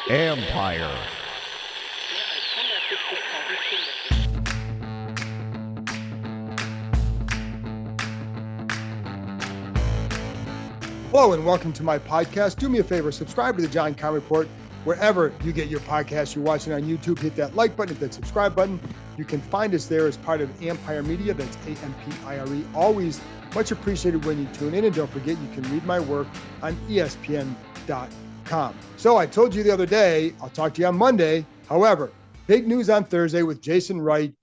Empire. Hello and welcome to my podcast. Do me a favor, subscribe to the John Con Report wherever you get your podcast. You're watching on YouTube, hit that like button, hit that subscribe button. You can find us there as part of Empire Media. That's AMPIRE. Always much appreciated when you tune in. And don't forget, you can read my work on ESPN.com. So I told you the other day, I'll talk to you on Monday. However, big news on Thursday with Jason Wright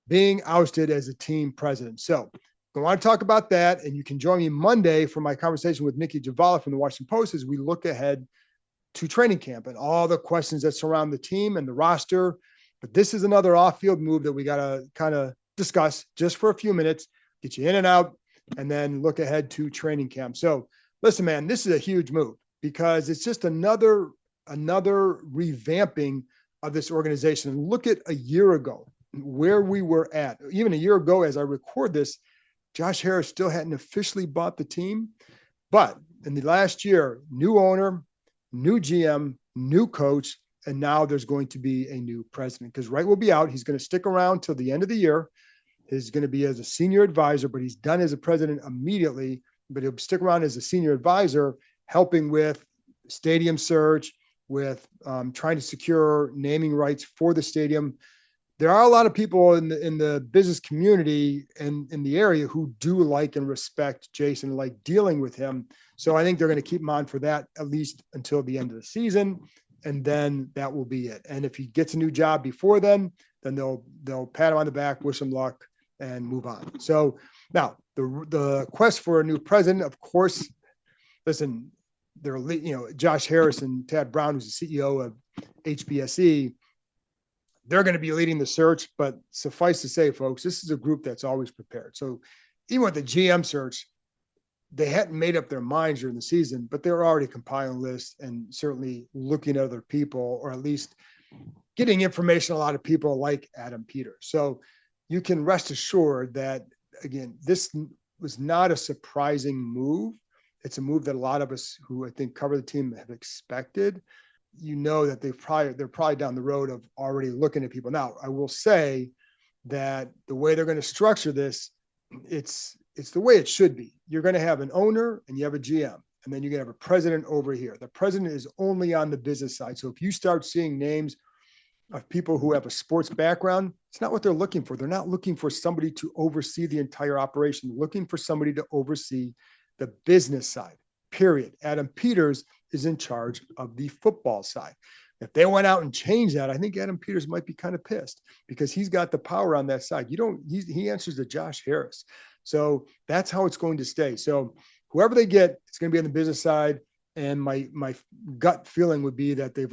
being ousted as a team president. So I want to talk about that, and you can join me Monday for my conversation with Nikki Javala from the Washington Post as we look ahead to training camp and all the questions that surround the team and the roster. But this is another off-field move that we got to kind of discuss just for a few minutes, get you in and out, and then look ahead to training camp. So listen, man, this is a huge move because it's just another revamping of this organization. Look at a year ago, where we were at. Even a year ago, as I record this, Josh Harris still hadn't officially bought the team, but in the last year, new owner, new GM, new coach, and now there's going to be a new president because Wright will be out. He's going to stick around till the end of the year. He's going to be as a senior advisor, but he's done as a president immediately, but he'll stick around as a senior advisor, helping with stadium search, with trying to secure naming rights for the stadium. There are a lot of people in the business community and in the area who do like and respect Jason, like dealing with him. So I think they're going to keep him on for that, at least until the end of the season. And then that will be it. And if he gets a new job before then they'll pat him on the back, wish him luck, and move on. So now the quest for a new president, of course, listen, Josh Harris and Tad Brown, who's the CEO of HBSE, they're going to be leading the search, but suffice to say, folks, this is a group that's always prepared. So even with the GM search, they hadn't made up their minds during the season, but they were already compiling lists and certainly looking at other people, or at least getting information on a lot of people like Adam Peters. So you can rest assured that, again, this was not a surprising move. It's a move that a lot of us who I think cover the team have expected. You know that they're probably down the road of already looking at people. Now, I will say that the way they're going to structure this, it's the way it should be. You're going to have an owner and you have a GM, and then you're going to have a president over here. The president is only on the business side. So if you start seeing names of people who have a sports background, it's not what they're looking for. They're not looking for somebody to oversee the entire operation. They're looking for somebody to oversee the business side, period. Adam Peters is in charge of the football side. If they went out and changed that, I think Adam Peters might be kind of pissed because he's got the power on that side. He answers to Josh Harris. So that's how it's going to stay. So whoever they get, it's going to be on the business side. And my gut feeling would be that they're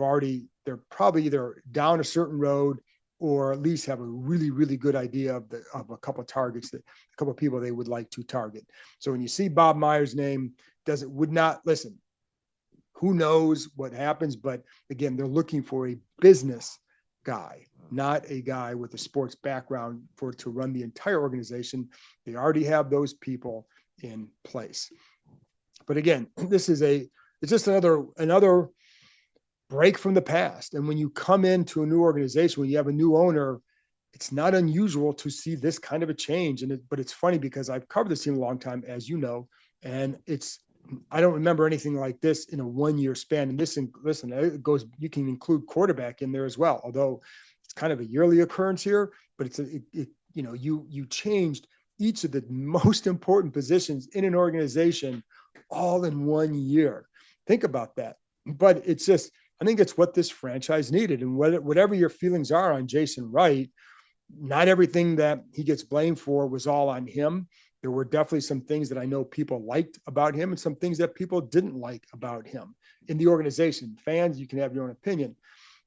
probably either down a certain road or at least have a really, really good idea of a couple of targets, a couple of people they would like to target. So when you see Bob Myers' name, listen, who knows what happens, but again, they're looking for a business guy, not a guy with a sports background to run the entire organization. They already have those people in place. But again, it's just another break from the past. And when you come into a new organization, when you have a new owner, it's not unusual to see this kind of a change. But it's funny because I've covered this team a long time, as you know, and I don't remember anything like this in a 1-year span. And it goes, you can include quarterback in there as well, although it's kind of a yearly occurrence here, but you changed each of the most important positions in an organization all in 1 year. Think about that. But I think it's what this franchise needed. And whatever your feelings are on Jason Wright, not everything that he gets blamed for was all on him. There were definitely some things that I know people liked about him and some things that people didn't like about him in the organization. Fans, you can have your own opinion.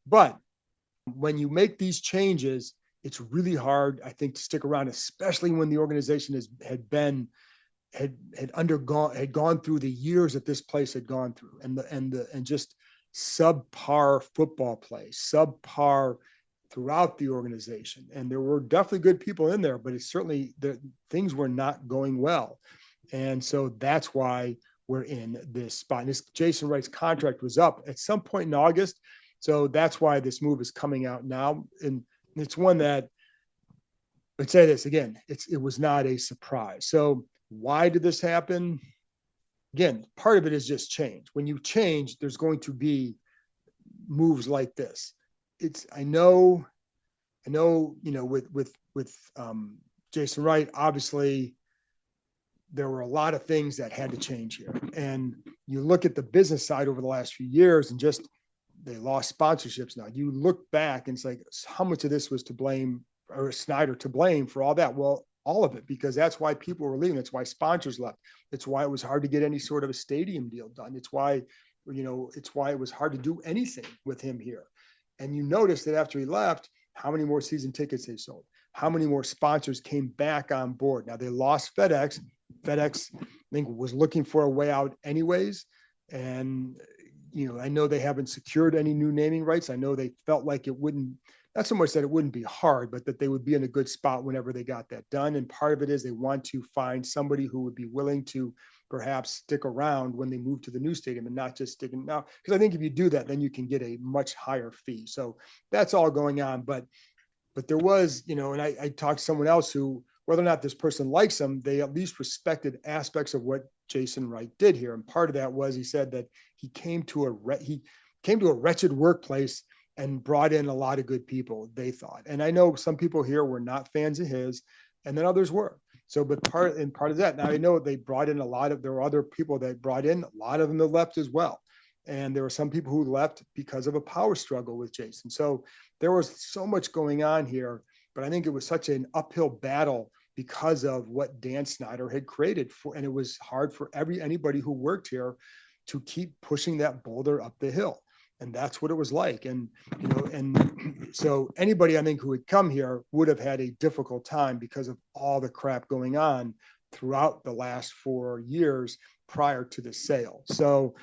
But when you make these changes, it's really hard, I think, to stick around, especially when the organization had gone through the years that this place had gone through and just subpar football play, subpar throughout the organization. And there were definitely good people in there, but it's certainly things were not going well. And so that's why were in this spot. And this Jason Wright's contract was up at some point in August. So that's why this move is coming out now. And it's one that, let's say this again, it was not a surprise. So why did this happen? Again, part of it is just change. When you change, there's going to be moves like this. I know, with Jason Wright, obviously there were a lot of things that had to change here. And you look at the business side over the last few years and just, they lost sponsorships. Now you look back and it's like, how much of this was to blame, or Snyder to blame for all that? Well, all of it, because that's why people were leaving. That's why sponsors left. It's why it was hard to get any sort of a stadium deal done. It's why it was hard to do anything with him here. And you notice that after he left, how many more season tickets they sold, how many more sponsors came back on board. Now they lost FedEx. FedEx, I think, was looking for a way out anyways. And, I know they haven't secured any new naming rights. I know they felt like it wouldn't, not so much that it wouldn't be hard, but that they would be in a good spot whenever they got that done. And part of it is they want to find somebody who would be willing to perhaps stick around when they move to the new stadium and not just sticking now. Because I think if you do that, then you can get a much higher fee. So that's all going on. But there was, and I talked to someone else who, whether or not this person likes him, they at least respected aspects of what Jason Wright did here. And part of that was, he said that he came to a wretched workplace and brought in a lot of good people, they thought. And I know some people here were not fans of his, and then others were. So, but part of that, now I know they brought in there were other people that brought in, a lot of them that left as well. And there were some people who left because of a power struggle with Jason. So there was so much going on here, but I think it was such an uphill battle because of what Dan Snyder had created and it was hard for anybody who worked here to keep pushing that boulder up the hill. And that's what it was like. And, and so anybody, I think, who had come here would have had a difficult time because of all the crap going on throughout the last 4 years prior to the sale. So,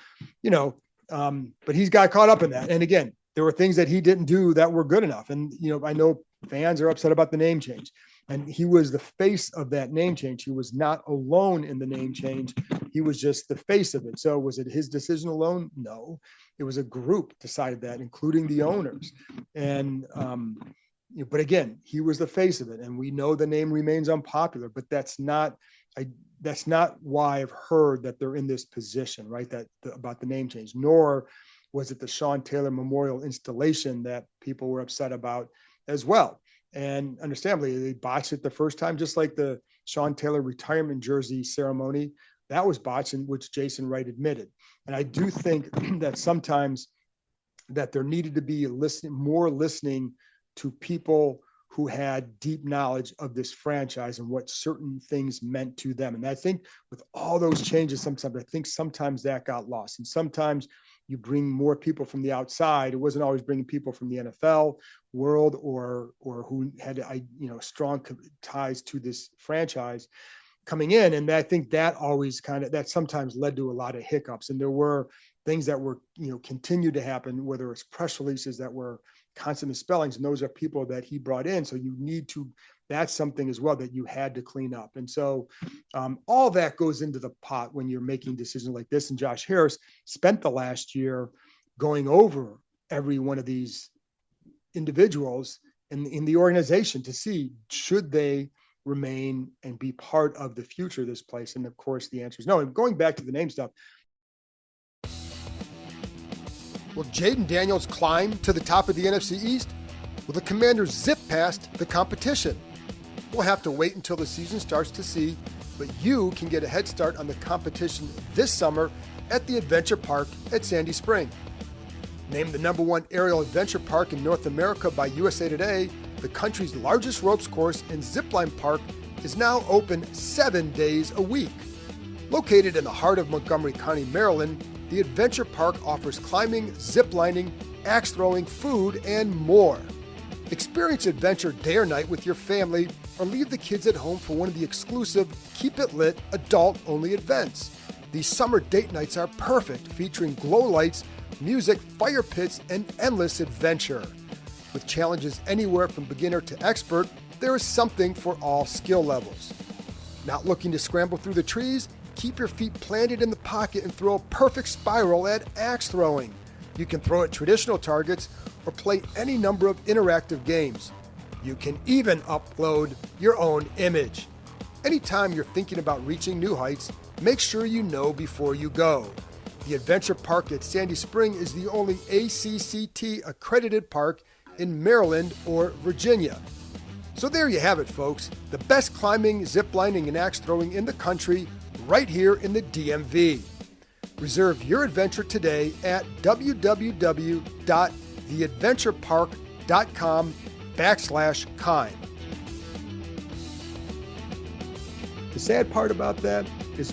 but he's got caught up in that. And again, there were things that he didn't do that were good enough. And, I know fans are upset about the name change. And he was the face of that name change. He was not alone in the name change. He was just the face of it. So was it his decision alone? No, it was a group decided that, including the owners. And, but again, he was the face of it. And we know the name remains unpopular, but that's not why I've heard that they're in this position, right? About the name change, nor was it the Sean Taylor Memorial installation that people were upset about as well. And understandably, they botched it the first time, just like the Sean Taylor retirement jersey ceremony. That was botched, in which Jason Wright admitted. And I do think that sometimes that there needed to be more listening to people who had deep knowledge of this franchise and what certain things meant to them. And I think with all those changes, sometimes that got lost. And sometimes you bring more people from the outside. It wasn't always bringing people from the NFL world or who had strong ties to this franchise coming in. And I think that always that sometimes led to a lot of hiccups. And there were things that were, continued to happen, whether it's press releases that were constant misspellings, and those are people that he brought in. So that's something as well that you had to clean up. And so all that goes into the pot when you're making decisions like this. And Josh Harris spent the last year going over every one of these individuals in the organization to see, should they remain and be part of the future of this place? And of course, the answer is no. And going back to the name stuff, will Jaden Daniels climb to the top of the NFC East? Will the Commanders zip past the competition? We'll have to wait until the season starts to see, but you can get a head start on the competition this summer at the Adventure Park at Sandy Spring. Named the #1 aerial adventure park in North America by USA Today, the country's largest ropes course and zipline park is now open 7 days a week. Located in the heart of Montgomery County, Maryland, the Adventure Park offers climbing, ziplining, axe throwing, food, and more. Experience adventure day or night with your family, or leave the kids at home for one of the exclusive Keep It Lit adult-only events. These summer date nights are perfect, featuring glow lights, music, fire pits, and endless adventure. With challenges anywhere from beginner to expert, there is something for all skill levels. Not looking to scramble through the trees? keep your feet planted in the pocket and throw a perfect spiral at axe throwing. You can throw at traditional targets or play any number of interactive games. You can even upload your own image. Anytime you're thinking about reaching new heights, make sure you know before you go. The Adventure Park at Sandy Spring is the only ACCT accredited park in Maryland or Virginia. So there you have it, folks. The best climbing, ziplining, and axe throwing in the country right here in the DMV. Reserve your adventure today at www.theadventurepark.com/Kime. The sad part about that is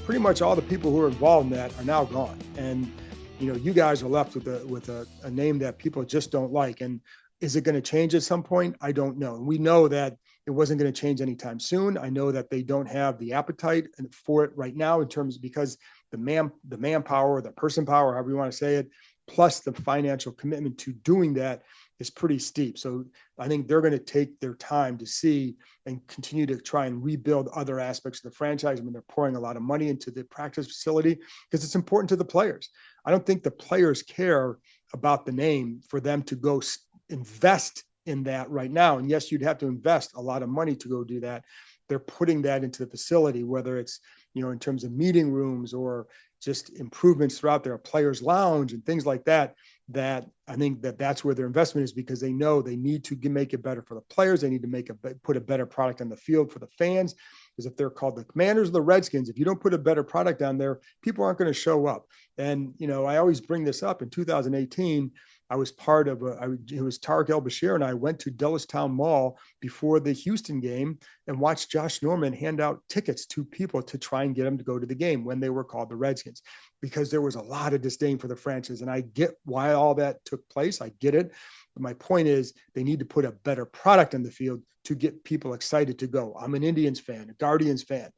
pretty much all the people who are involved in that are now gone. And, you guys are left with a name that people just don't like. And is it going to change at some point? I don't know. And we know that it wasn't going to change anytime soon. I know that they don't have the appetite for it right now because the manpower, the person power, however you want to say it, plus the financial commitment to doing that is pretty steep. So I think they're going to take their time to see and continue to try and rebuild other aspects of the franchise. I mean, they're pouring a lot of money into the practice facility because it's important to the players. I don't think the players care about the name for them to go invest in that right now. And yes, you'd have to invest a lot of money to go do that. They're putting that into the facility, whether it's, in terms of meeting rooms or just improvements throughout their players' lounge and things like that, that I think that's where their investment is, because they know they need to make it better for the players. They need to put a better product on the field for the fans, because if they're called the Commanders or the Redskins, if you don't put a better product on there, people aren't going to show up. And, I always bring this up. In 2018, I was part of it was Tariq El-Bashir and I went to Dullestown Mall before the Houston game and watched Josh Norman hand out tickets to people to try and get them to go to the game when they were called the Redskins, because there was a lot of disdain for the franchise. And I get why all that took place. I get it. But my point is they need to put a better product on the field to get people excited to go. I'm an Indians fan, a Guardians fan.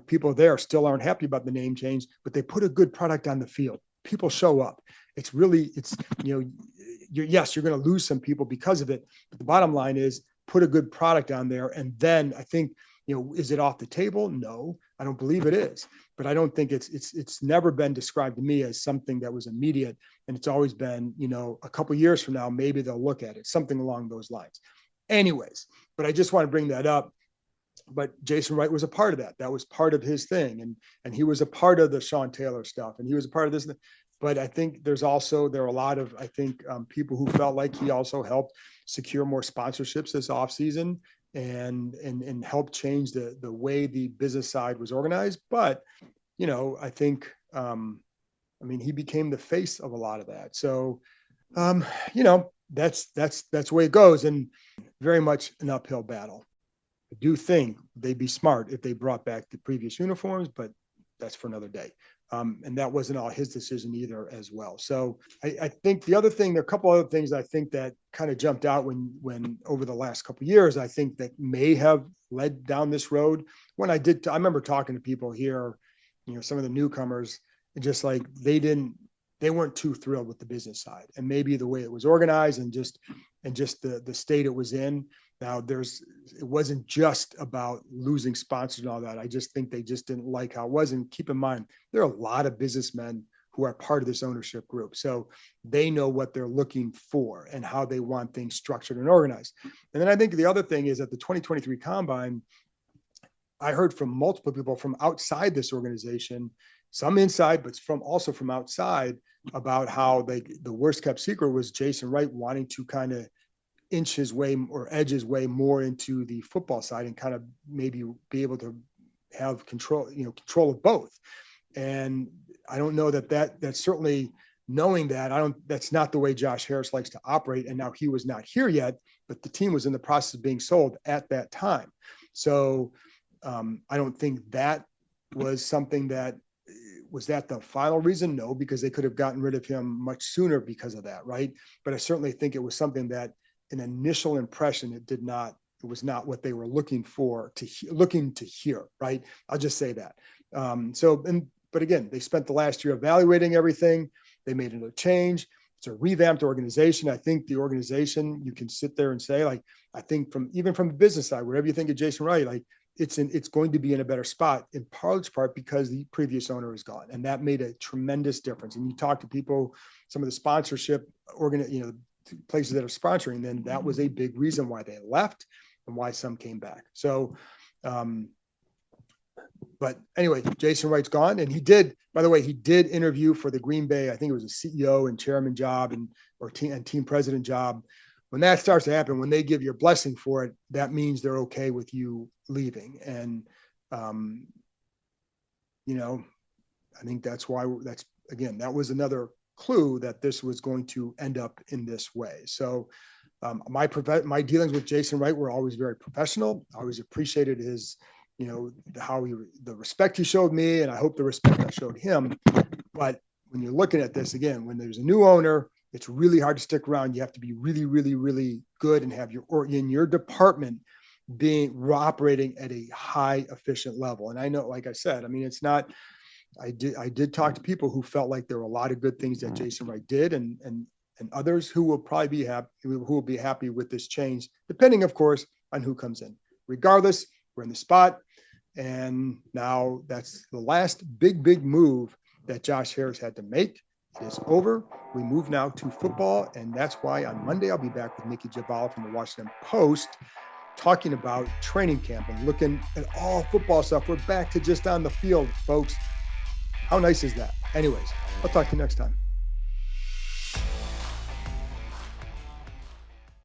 People there still aren't happy about the name change, but they put a good product on the field. People show up. Yes, you're going to lose some people because of it. But the bottom line is put a good product on there. And then I think, is it off the table? No, I don't believe it is. But I don't think it's never been described to me as something that was immediate. And it's always been, a couple of years from now, maybe they'll look at it, something along those lines. Anyways, but I just want to bring that up. But Jason Wright was a part of that. That was part of his thing. And he was a part of the Sean Taylor stuff. And he was a part of this. But I think there are a lot of, people who felt like he also helped secure more sponsorships this offseason and help change the way the business side was organized. But, I think, he became the face of a lot of that. So, that's the way it goes, and very much an uphill battle. I do think they'd be smart if they brought back the previous uniforms, but that's for another day. And that wasn't all his decision either as well. So I think the other thing, there are a couple other things I think that kind of jumped out when over the last couple of years, I think that may have led down this road. I remember talking to people here, some of the newcomers, and just like they weren't too thrilled with the business side and maybe the way it was organized and just the state it was in. Now it wasn't just about losing sponsors and all that. I just think they just didn't like how it was. And keep in mind, there are a lot of businessmen who are part of this ownership group. So they know what they're looking for and how they want things structured and organized. And then I think the other thing is at the 2023 Combine, I heard from multiple people from outside this organization, some inside, but also from outside, about how the worst kept secret was Jason Wright wanting to kind of inch his way or edge his way more into the football side and kind of maybe be able to have control of both. And I don't know that's certainly knowing that's not the way Josh Harris likes to operate. And now he was not here yet, but the team was in the process of being sold at that time. So I don't think that was something was that the final reason? No, because they could have gotten rid of him much sooner because of that. Right. But I certainly think it was something that an initial impression, it was not what they were looking to hear. Right. I'll just say that. But again, they spent the last year evaluating everything. They made a change. It's a revamped organization. I think the organization, you can sit there and say, I think even from the business side, whatever you think of Jason Wright, it's going to be in a better spot in large part because the previous owner is gone, and that made a tremendous difference. And you talk to people, some of the sponsorship places that are sponsoring, then that was a big reason why they left and why some came back. So, but anyway, Jason Wright's gone, and he did interview for the Green Bay, I think it was a CEO and chairman job or team president job. When that starts to happen, when they give your blessing for it, that means they're okay with you leaving. And, I think that was another clue that this was going to end up in this way. So my dealings with Jason Wright were always very professional. I always appreciated his, the respect he showed me, and I hope the respect I showed him. But when you're looking at this again, when there's a new owner, it's really hard to stick around. You have to be really, really, really good and have your department operating at a high efficient level. And I know, like I said, it's not, I did talk to people who felt like there were a lot of good things that Jason Wright did, and others who will probably be happy, who will be happy with this change, depending, of course, on who comes in. Regardless, we're in the spot. And now that's the last big move that Josh Harris had to make. It is over. We move now to football, and that's why on Monday I'll be back with Nikki Jabal from the Washington Post talking about training camp and looking at all football stuff. We're back to just on the field, folks. How nice is that? Anyways, I'll talk to you next time.